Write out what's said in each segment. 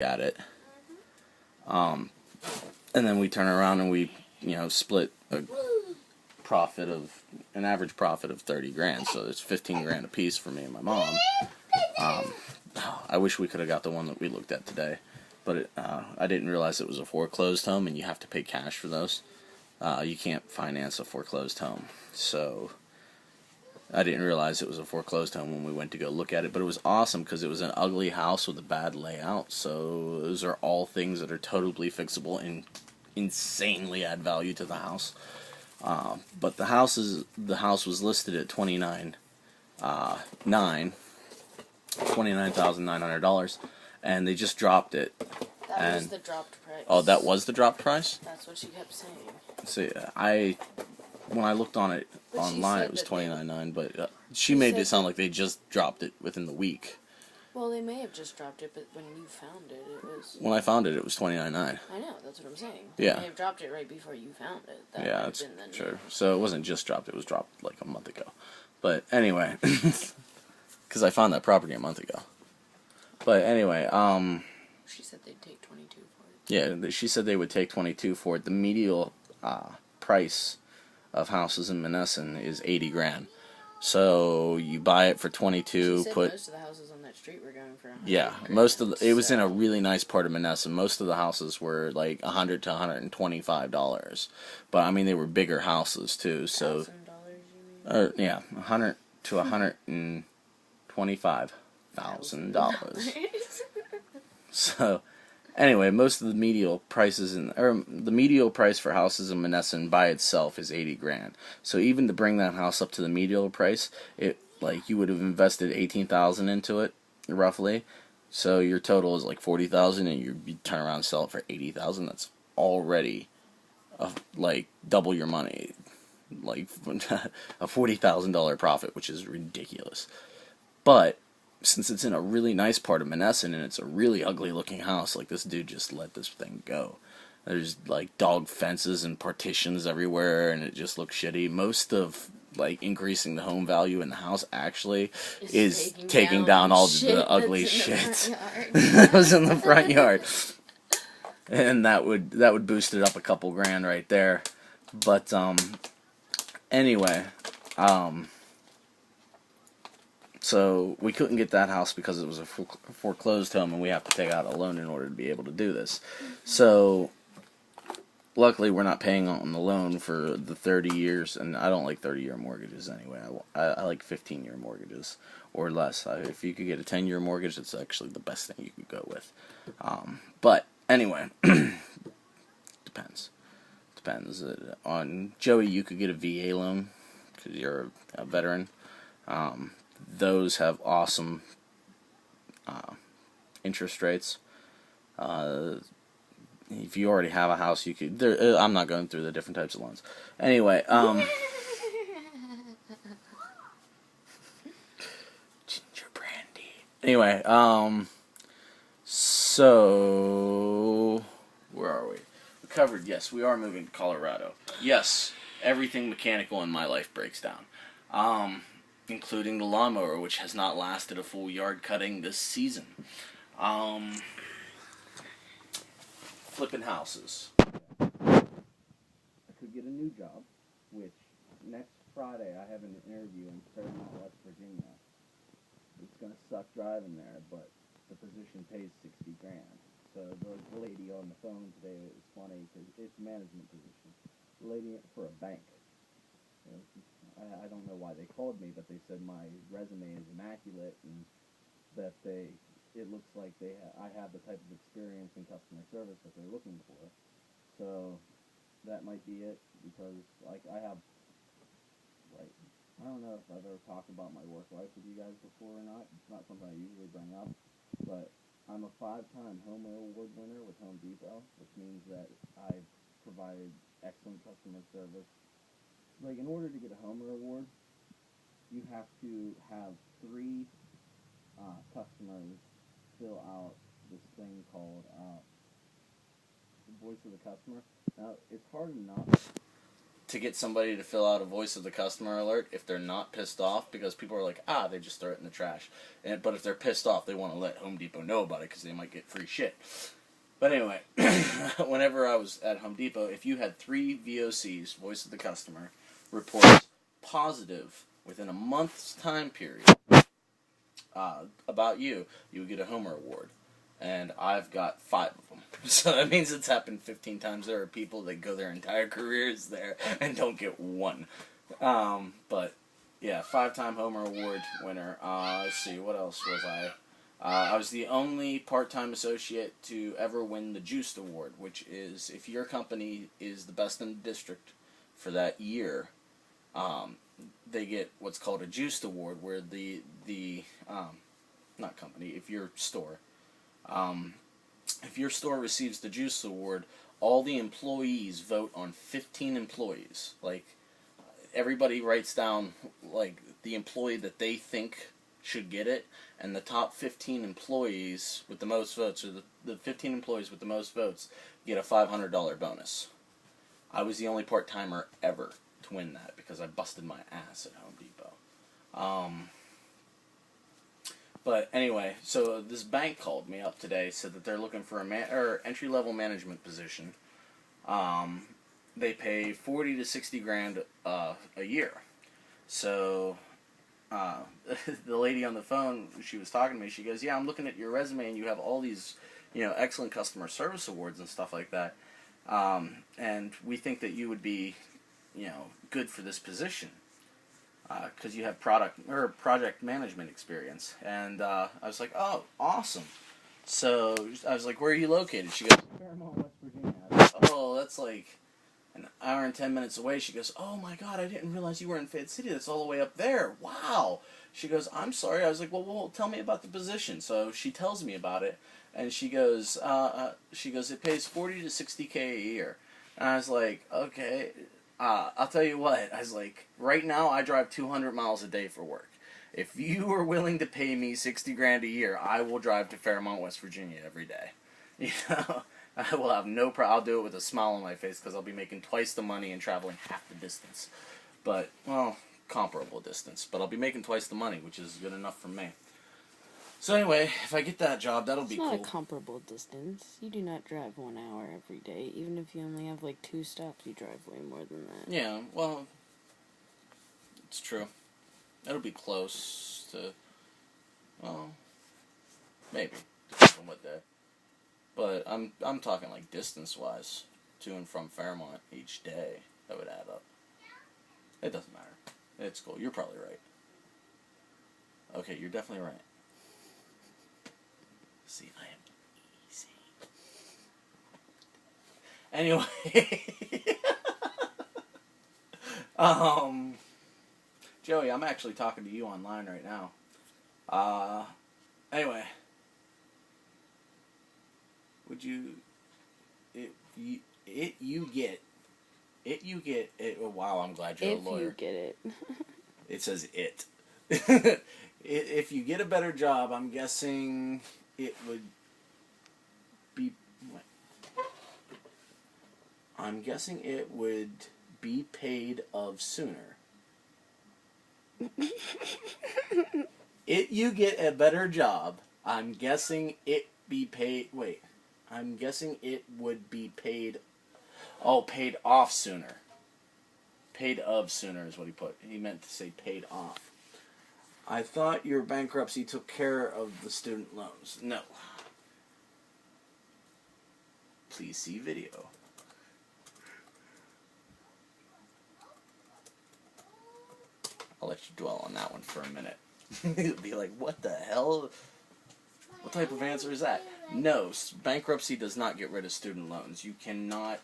at it. And then we turn around and we, split an average profit of 30 grand. So it's 15 grand a piece for me and my mom. I wish we could have got the one that we looked at today, but I didn't realize it was a foreclosed home, and you have to pay cash for those. You can't finance a foreclosed home, so I didn't realize it was a foreclosed home when we went to go look at it. But it was awesome because it was an ugly house with a bad layout. So those are all things that are totally fixable and insanely add value to the house. But the house was listed at $29,900, and they just dropped it. That was the dropped price. Oh, that was the dropped price? That's what she kept saying. See, when I looked on it online, it was $29,900, but she made it sound like they just dropped it within the week. Well, they may have just dropped it, but when you found it, it was... When I found it, it was $29,900. I know, that's what I'm saying. They may have dropped it right before you found it. That yeah, that's true. So it wasn't just dropped, it was dropped like a month ago. But anyway, because I found that property a month ago. But anyway, she said they'd take $22 for it. Yeah, she said they would take $22 for it. The medial price of houses in Monessen is 80 grand. So you buy it for 22. She said most of the houses on that street were going for 100. Yeah, it was in a really nice part of Monessen. Most of the houses were like $100 to $125. But I mean, they were bigger houses too. So, yeah, $100 to $125,000. So, anyway, most of the medial prices the medial price for houses in Monessen by itself is 80 grand. So even to bring that house up to the medial price, you would have invested 18,000 into it roughly. So your total is like 40,000, and you turn around and sell it for 80,000. That's already double your money, like a $40,000 profit, which is ridiculous. But since it's in a really nice part of Monessen and it's a really ugly looking house, this dude just let this thing go. There's dog fences and partitions everywhere, and it just looks shitty. Most of increasing the home value in the house actually is taking down all the ugly shit that was in the front yard. And that would boost it up a couple grand right there. But anyway, so we couldn't get that house because it was a foreclosed home, and we have to take out a loan in order to be able to do this. So luckily, we're not paying on the loan for the 30 years, and I don't like 30-year mortgages anyway. I like 15-year mortgages or less. If you could get a 10-year mortgage, it's actually the best thing you could go with. But anyway, depends. On Joey, you could get a VA loan because you're a veteran. Those have awesome interest rates. If you already have a house, you could... I'm not going through the different types of loans. Anyway, ginger brandy. Anyway, so... Where are we? We covered, yes, we are moving to Colorado. Yes, everything mechanical in my life breaks down. Including the lawnmower, which has not lasted a full yard cutting this season. Flipping houses. I could get a new job, which next Friday I have an interview in Fairmont, West Virginia. It's going to suck driving there, but the position pays 60 grand. So the lady on the phone today is funny because it's a management position. The lady for a bank. I don't know why they called me, but they said my resume is immaculate and that it looks like I have the type of experience in customer service that they're looking for. So that might be it, because I don't know if I've ever talked about my work life with you guys before or not. It's not something I usually bring up, but I'm a 5-time Homer Award winner with Home Depot, which means that I've provided excellent customer service. In order to get a Homer Award, you have to have 3 customers fill out this thing called the Voice of the Customer. Now, it's hard enough to get somebody to fill out a voice of the customer alert if they're not pissed off, because people are like, they just throw it in the trash. But if they're pissed off, they want to let Home Depot know about it because they might get free shit. But anyway, whenever I was at Home Depot, if you had 3 VOCs, voice of the customer, reports positive within a month's time period about you, you would get a Homer Award. And I've got 5 of them. So that means it's happened 15 times. There are people that go their entire careers there and don't get 1. But, yeah, 5-time Homer Award winner. Let's see, what else was I? I was the only part-time associate to ever win the Juiced Award, which is if your company is the best in the district for that year, they get what's called a Juiced Award, where not company, if your store, if your store receives the Juiced Award, all the employees vote on 15 employees. Like, everybody writes down, like, the employee that they think should get it, and the top 15 employees with the most votes, or the 15 employees with the most votes, get a $500 bonus. I was the only part-timer ever to win that, because I busted my ass at Home Depot. But anyway, so this bank called me up today, said that they're looking for a entry-level management position. They pay 40 to 60 grand a year. So the lady on the phone, she was talking to me, she goes, yeah, I'm looking at your resume and you have all these, excellent customer service awards and stuff like that. And we think that you would be, good for this position. Because you have project management experience. And I was like, oh, awesome. So I was like, where are you located? She goes, Fairmont, West Virginia. I was like, oh, that's like an hour and 10 minutes away. She goes, oh my God, I didn't realize you were in Fayette City. That's all the way up there. Wow. She goes, I'm sorry. I was like, well, tell me about the position. So she tells me about it. And she goes, it pays 40 to 60K a year. And I was like, okay. I'll tell you what, I was like, right now I drive 200 miles a day for work. If you are willing to pay me 60 grand a year, I will drive to Fairmont, West Virginia every day. I will have no problem. I'll do it with a smile on my face because I'll be making twice the money and traveling half the distance. But, well, comparable distance. But I'll be making twice the money, which is good enough for me. So anyway, if I get that job, that'll be cool. It's not a comparable distance. You do not drive 1 hour every day. Even if you only have like 2 stops, you drive way more than that. Yeah, well, it's true. It'll be close to, well, maybe, depends on what day. But I'm talking like distance-wise, to and from Fairmont each day. That would add up. It doesn't matter. It's cool. You're probably right. Okay, you're definitely right. See, I am easy. Anyway, Joey, I'm actually talking to you online right now. Anyway, would you, oh, wow, I'm glad you're a lawyer. If you get it. It says it. If you get a better job, I'm guessing it would be... I'm guessing it would be paid of sooner. You get a better job, I'm guessing it be paid... Wait. I'm guessing it would be paid... Oh, paid off sooner. Paid of sooner is what he put. He meant to say paid off. I thought your bankruptcy took care of the student loans. No. Please see video. I'll let you dwell on that one for a minute. You'll be like, what the hell? What type of answer is that? No, bankruptcy does not get rid of student loans. You cannot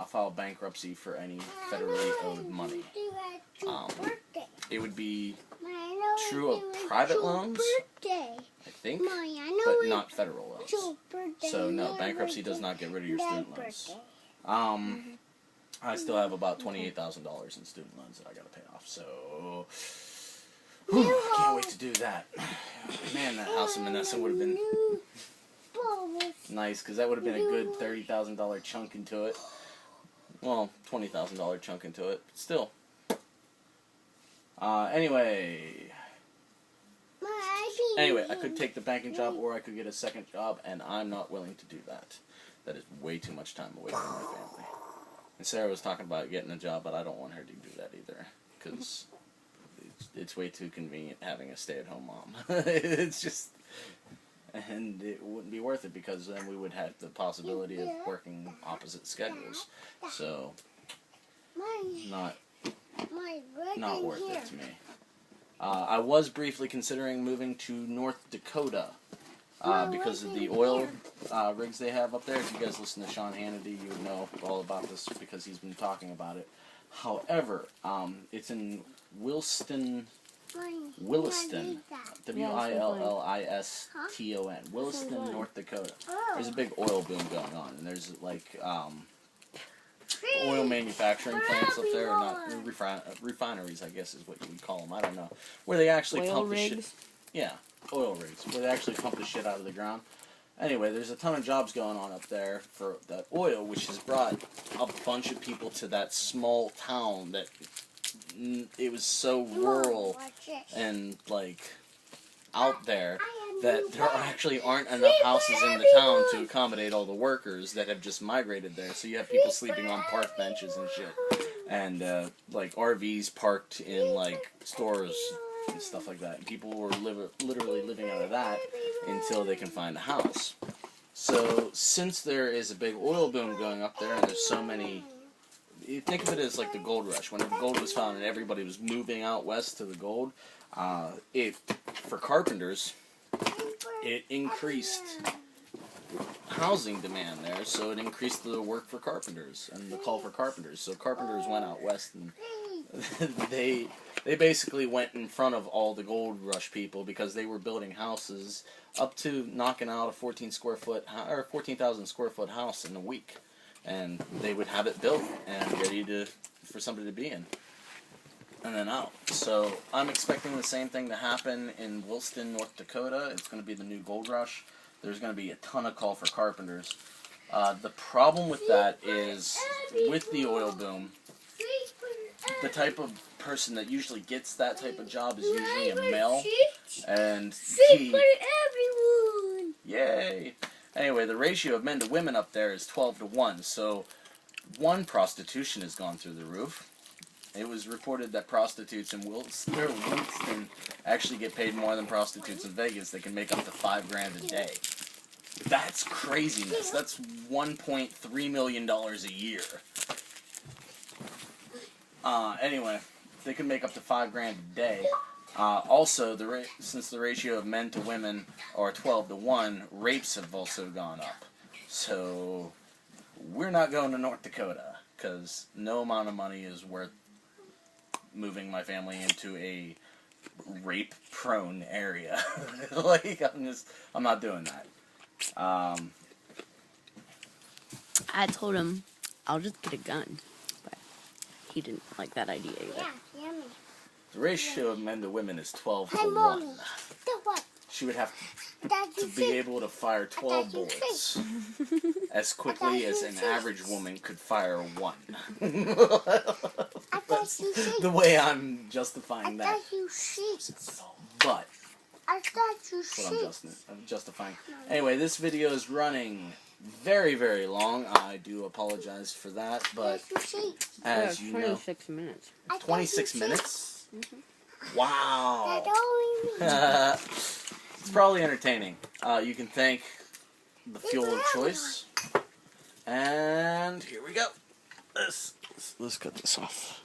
file bankruptcy for any federally owed money. It would be true of private loans, I think, but not federal loans. So no, bankruptcy does not get rid of your student loans. I still have about $28,000 in student loans that I gotta pay off, so can't wait to do that. Man, that house in Menneson would have been nice, because that would have been a good $30,000 chunk into it. Well, $20,000 chunk into it, but still. Anyway, I could take the banking job, or I could get a second job, and I'm not willing to do that. That is way too much time away from my family. And Sarah was talking about getting a job, but I don't want her to do that either, because it's way too convenient having a stay-at-home mom. It's just, and it wouldn't be worth it, because then we would have the possibility of working opposite schedules. So, not worth it to me. I was briefly considering moving to North Dakota because of the oil rigs they have up there. If you guys listen to Sean Hannity, you would know all about this because he's been talking about it. However, it's in Williston, Williston, Williston, North Dakota. There's a big oil boom going on, and there's like oil manufacturing plants up there, or not refineries, I guess is what you would call them. I don't know, where they actually pump the shit. Yeah, oil rigs, where they actually pump the shit out of the ground. Anyway, there's a ton of jobs going on up there for that oil, which has brought a bunch of people to that small town that it was so rural and like out there that there actually aren't enough houses in the town to accommodate all the workers that have just migrated there. So you have people sleeping on park benches and shit, and like RVs parked in like stores and stuff like that. And people were literally living out of that until they can find a house. So since there is a big oil boom going up there, and there's so many, you think of it as like the gold rush. When the gold was found and everybody was moving out west to the gold, for carpenters, it increased housing demand there, so it increased the work for carpenters and the call for carpenters. So carpenters went out west, and they basically went in front of all the gold rush people because they were building houses up to knocking out a 14,000 square foot house in a week, and they would have it built and ready for somebody to be in. And then out. So I'm expecting the same thing to happen in Williston, North Dakota. It's going to be the new gold rush. There's going to be a ton of call for carpenters. The problem with that is, with the oil boom, the type of person that usually gets that type of job is usually a male. And yay! Anyway, the ratio of men to women up there is 12-1. So, one, prostitution has gone through the roof. It was reported that prostitutes in Williston actually get paid more than prostitutes in Vegas. They can make up to $5,000 a day. That's craziness. That's $1.3 million a year. Anyway, they can make up to $5,000 a day. Also, since the ratio of men to women are 12-1, rapes have also gone up. So, we're not going to North Dakota, because no amount of money is worth moving my family into a rape-prone area. Like, I'm not doing that. I told him I'll just get a gun, but he didn't like that idea either. Yeah, yummy. The ratio of men to women is 12-1. She would have to be able to fire 12 bullets as quickly as an average woman could fire one. That's the way I'm justifying that. But that's what I'm justifying. Anyway, this video is running very, very long. I do apologize for that, but as you know, 26 minutes. 26 minutes? Mm-hmm. Wow. It's probably entertaining. You can thank the fuel of choice. And here we go. Let's cut this off.